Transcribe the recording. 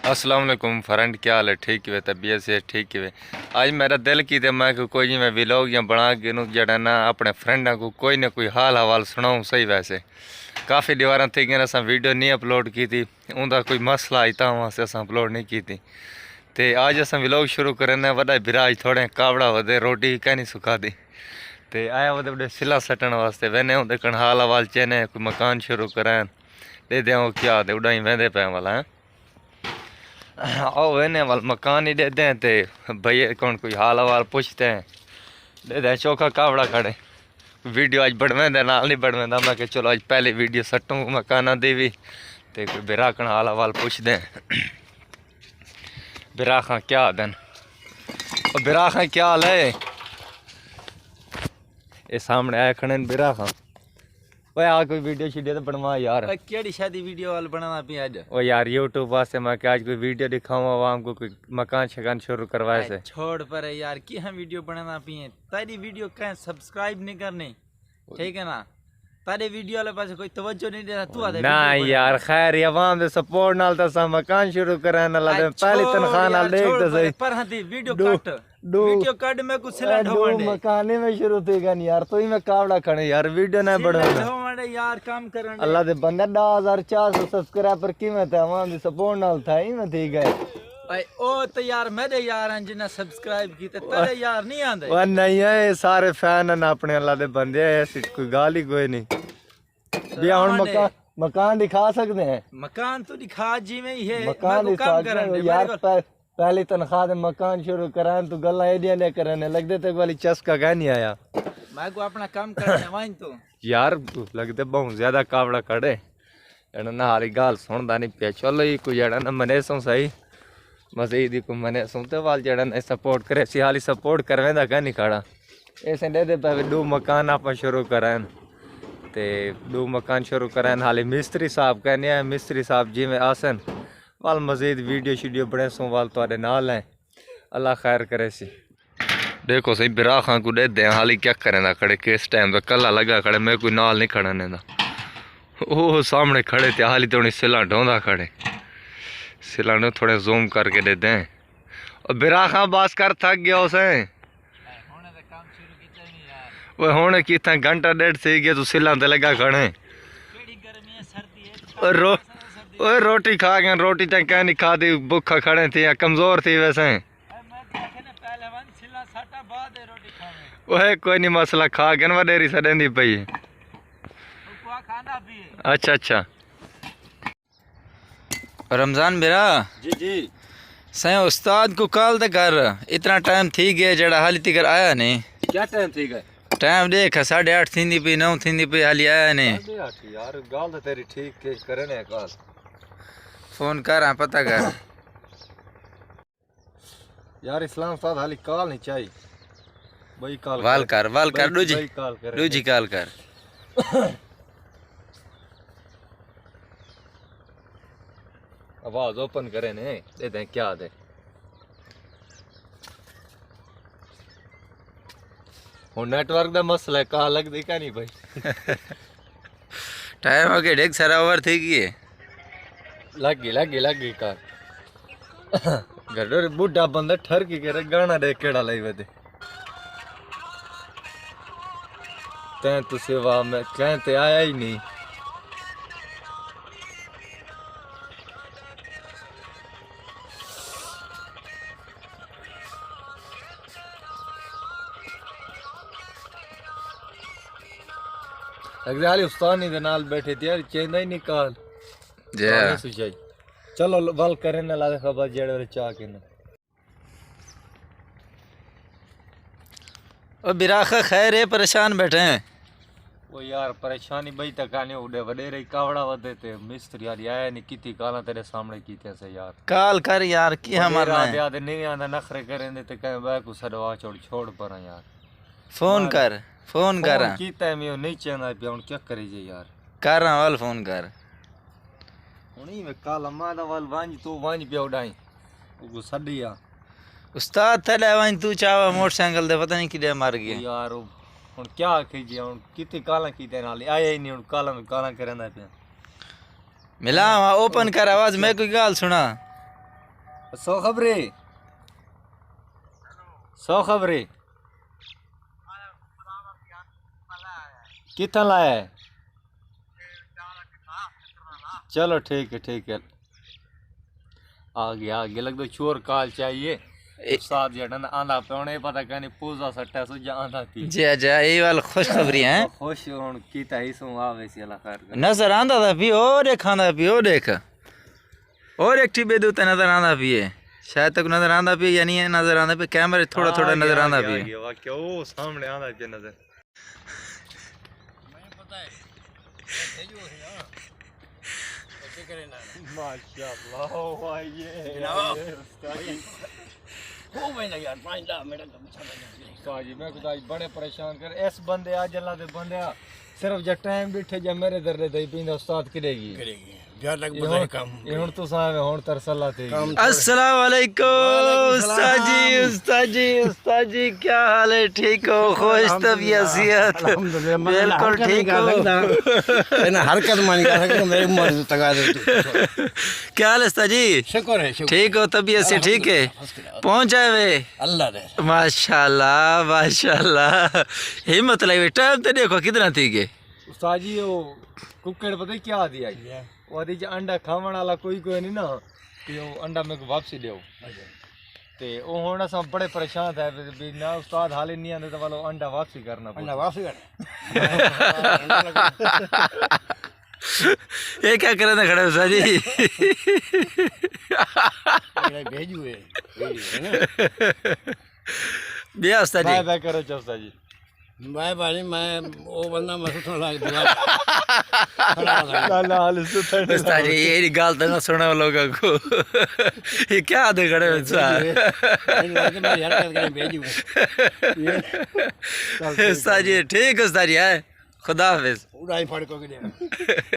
अस्सलाम वालेकुम फ्रेंड, क्या हाल है? ठीक है, तबीयत से ठीक है। आज मेरा दिल की तो मैं कोई मैं व्लॉग या बना के जड़ा ना अपने फ्रेंडा को कोई ना कोई हाल हवाल सुनाऊँ। सही वैसे काफ़ी दीवार थी कि अस वीडियो नहीं अपलोड की थी, उनका कोई मसला आई था वहाँ से अस अपलोड नहीं की थी। तो आज अस व्लॉग शुरू करें। वड्डा बिराज थोड़े कावड़ा वधे रोटी कहनी सुखा दी तो आया वो बड़े सिला सटन वास्ते वहने उनके कण हाल हवाल चेने कोई मकान शुरू करें दे दें क्या दे उड़ाई वहदे पे वाला है आओ वेने वाल मकान ही दे दें तो भैया कौन कोई हाल हवाल पूछते हैं दे दें चौका कावड़ा खड़े। वीडियो आज बढ़वेंदा नाल नहीं बढ़वेंदा, मैं चलो आज पहले वीडियो सटूँ मकाना दी भी तो कोई बिराकन हाल हवाल पूछ दें। बिराखा क्या दिन और बिराखा क्या हाल है? ये सामने आए खड़े बिराखा। ओए आ कोई वीडियो शीडियो तो बनवा यार। केड़ी शादी वीडियो वाल बनाना पी आज? ओ यार यूट्यूब वास्ते मैं आज कोई वीडियो दिखाऊं आवाम को, कोई मकान शकान शुरू करवाए से। छोड़ पर यार की हम वीडियो बनाना पी तारी वीडियो कहीं सब्सक्राइब नहीं करनी, ठीक है ना? तारे वीडियो वाले पास कोई तवज्जो नहीं देना तू आदे ना यार खैर अवाम दे सपोर्ट नाल ता सा मकान शुरू कराने वाला दे पहली तनख्वाह नाल देख तो सही पर हां वीडियो कट मैं कुछ सिला ढोंडे मकाने में शुरू थी गन यार तो ही मैं कावड़ा खणे यार वीडियो ना बढ़ाना ढोंडे यार काम करन अल्लाह दे बंदे 10400 सब्सक्राइबर कीमत है अवाम दे सपोर्ट नाल था ही मैं थी गए। भाई ओ तो यार मेरे यार हैं जिन्हें सब्सक्राइब की तेरे यार नहीं आंदे वो नहीं है सारे फैन हैं अपने अल्लाह दे बंदे ऐसी कोई गाल ही कोई नहीं भी हम मकान दिखा सकते हैं। मकान तो दिखा जी में ही है मकान काम करन यार पहली तनख्वाह दे मकान शुरू करान तो गल्ला एडिया ने करने लगदे तक वाली चस्का का नहीं आया। मैं को अपना काम करने वाइन तो यार लगदे बहुत ज्यादा कावड़ा खड़े एना ना हारी गाल सुनदा नहीं पे। चलो ये कोई जड़ा ना मने सो सही मजीद को मने सुनते वाल जड़ा ने सपोर्ट करे सी हाली सपोर्ट करवेंदा का नहीं खड़ा ऐसे दे पे दो मकान आप शुरू करान ते दो मकान शुरू करान हाली मिस्त्री साहब कहने हैं मिस्त्री साहब जी में आसन वाल मजीद वीडियो शीडियो बड़े सो वाल तुहाडे नाल हैं अल्लाह खैर करे सी। देखो सही बिरा खां को दे दे हाली क्या करें खड़े किस टाइम पे कला लगा खड़े मैं कोई नाल नहीं खड़ा ने ओ सामने खड़े थे हाली तो सिला ढोंदा खड़े सिला ने थोड़े जूम करके दे दें और बिरा खां बास कर थक गया उसे वो होने की था घंटा डेढ़ से गया तो सिला ते लगा खड़े और रोटी खा गए रोटी तो क्या नहीं खा दी भूखा खड़े थे या कमजोर थी वैसे वह कोई नहीं मसला खा गए ना डेरी सडेंदी पई। अच्छा अच्छा रमजान बेरा जी जी सही उस्ताद को कॉल तो कर इतना टाइम थी गया जड़ा हाली तक आया नहीं। क्या टाइम थी गए? टाइम देख 8:30 थी पी 9 थी पी हाली आया नहीं यार गाल तो तेरी ठीक के करने कॉल फोन कर पता कर यार इस्लाम साहब हाली कॉल नहीं चाहिए भाई कॉल वाल कर दूजी कॉल कर आवाज ओपन करे ने दे दें क्या दे और नेटवर्क का मसला है कहाँ लग दी क्या नहीं भाई टाइम हो गया डेढ़ सारा ओवर थी गई लग गई कार गड्ढे बुढ़ा बंदा ठर के करे गाना देख केड़ा लाई वे तैं तो सेवा में कहीं ते आया ही नहीं। लगदा उस्तानी दे नाल बैठे थे यार चेंदा ही निकाल जय चलो वल करे ना ला खबर जेड़े वाले चाह के ना ओ बिराखा खैर है परेशान बैठे हैं वो यार परेशानी भाई तक आने उड़े वडेरे कावड़ा वदे थे मिस्त्री यार आया नहीं किती काला तेरे सामने की थे से यार काल कर यार की हमारा याद नहीं आंदा नखरे करेंदे ते कहे बा को सडवा छोड़ पर यार फोन कर कीता मैं नहीं चाहना पे हुन क्या करे जे यार कर वाल फोन कर हुनी में काला मादा वाल वांज तो वांज पे उड़ाई वो सडिया उस्ताद थले वांज तू चावा मोटरसाइकिल दे पता नहीं किदे मार गया यार हुन क्या कीजिए हुन किती काला कीते नाल आया ही नहीं हुन काला करेंदा पे मिला ओपन कर आवाज मैं कोई गाल सुना सौ खबरी कितना लाया है? चलो ठीक है आगे लग दो चोर काल चाहिए साथ जड़न आंधा पे पता कहनी पूजा सट्टा सुजा आंधा थी जी अच्छा ये वाला खुशखबरी है खुश होन कीता ही सो आवे सी अल्लाह खैर करे। नजर आंदा था भी और एक खांदा भी और एक टिबे दूते नजर आंदा भी है शायद तक नजर आंदा भी या नहीं है नजर आंदा भी कैमरे थोड़ा थोड़ा नजर आंदा भी है वाकई ओ सामने आंधा पे नजर माशाल्लाह भाई ये जी मैं खुदा बड़े परेशान कर इस बंदे आज अल्लाह दे बंदे सिर्फ जब टाइम बैठे जब मेरे दर्द दई पिंदा उस्ताद करेगी यार लग बता काम ये हुन तू सामे हुन तरसल्ला थे अस्सलाम वालेकुम उस्ताद जी क्या हाल है ठीक हो खुश तबीयत सेहत बिल्कुल ठीक हो ना हरकत मान का है मेरे मर्द तगा दे क्या हाल है उस्ताद जी शुक्र है ठीक हो तबीयत से ठीक है पहुंचाए वे अल्लाह दे माशाल्लाह हिम्मत लगी टाइम तो देखो कितना थी के उस्ताद जी वो कुकड़ पता है क्या दिया वो दी अंडा खावण वाला कोई नहीं ना कि वो अंडा मेरे को वापसी देओ ते ओ हुन असां बड़े परेशान थे भी ना उस्ताद हाल नहीं आंदे तो वालो अंडा वापसी करना अल्लाह वापस कर ये क्या कर रहे खड़े उस्ताद जी भेजू है ना बिया उस्ताद जी बाय करो उस्ताद जी बाय बाय मैं वो बंदा मैं थोड़ा लाग दिया हाल सुथड़ उस्ताद जी ये गाल तो ना सुना लोगों को ये क्या आधे खड़े उस्ताद भेजू उस्ताद जी ठीक उस्ताद जी है खुदा हाफिज उड़ाई फाड़ को